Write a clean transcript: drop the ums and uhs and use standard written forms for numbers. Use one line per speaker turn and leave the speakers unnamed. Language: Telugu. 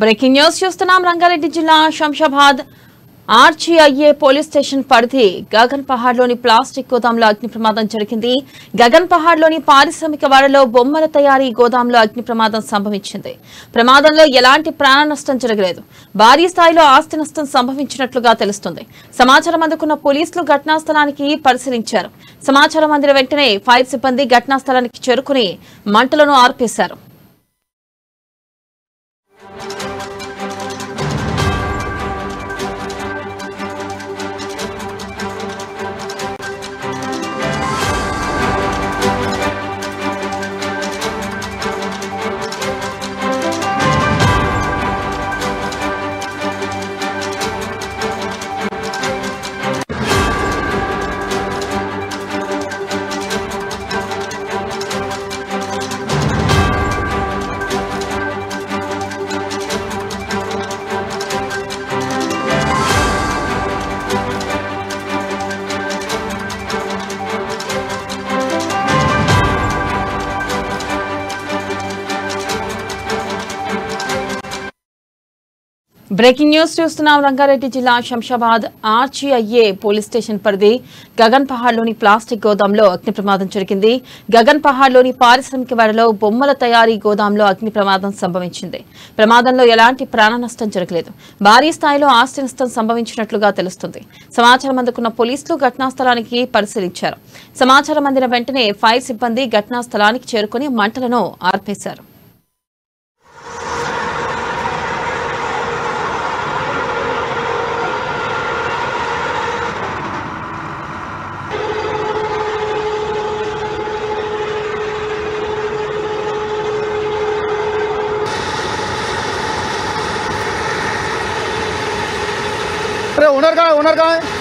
బ్రేకింగ్ న్యూస్ చూస్తున్నాం. రంగారెడ్డి జిల్లా శంషాబాద్ ఆర్జీఐఏ పోలీస్ స్టేషన్ పరిధి గగన్ పహాడ్ లోని ప్లాస్టిక్ గోదాంలో అగ్ని ప్రమాదం జరిగింది. గగన్ పహాడ్ లోని పారిశ్రామిక వాడలో బొమ్మల తయారీ గోదాంలో అగ్ని ప్రమాదం సంభవించింది. ప్రమాదంలో ఎలాంటి ప్రాణ నష్టం జరగలేదు. భారీ స్థాయిలో ఆస్తి నష్టం సంభవించినట్లుగా తెలుస్తుంది. సమాచారం అందుకున్న పోలీసులు ఘటనా స్థలానికి పరిశీలించారు. సమాచారం అందిన వెంటనే ఫైర్ సిబ్బంది ఘటనా స్థలానికి చేరుకుని మంటలను ఆర్పేశారు. బ్రేకింగ్ న్యూస్ చూస్తున్నాం. రంగారెడ్డి జిల్లా శంషాబాద్ ఆర్జీఐఏ పోలీస్ స్టేషన్ పరిధి గగన్ పహాడ్ లోని ప్లాస్టిక్ గోదాంలో అగ్ని ప్రమాదం జరిగింది. గగన్ పహాడ్ లోని పారిశ్రామిక వాడలో బొమ్మల తయారీ గోదాంలో అగ్ని ప్రమాదం సంభవించింది. ప్రమాదంలో ఎలాంటి ప్రాణ నష్టం జరగలేదు. భారీ స్థాయిలో ఆస్తి నష్టం సంభవించినట్లుగా తెలుస్తుంది. సమాచారం అందుకున్న పోలీసులు ఘటనా స్థలానికి పరిశీలించారు. సమాచారం అందిన వెంటనే ఫైర్ సిబ్బంది ఘటనా స్థలానికి చేరుకుని మంటలను ఆర్పేశారు.
ओनर कहाँ है?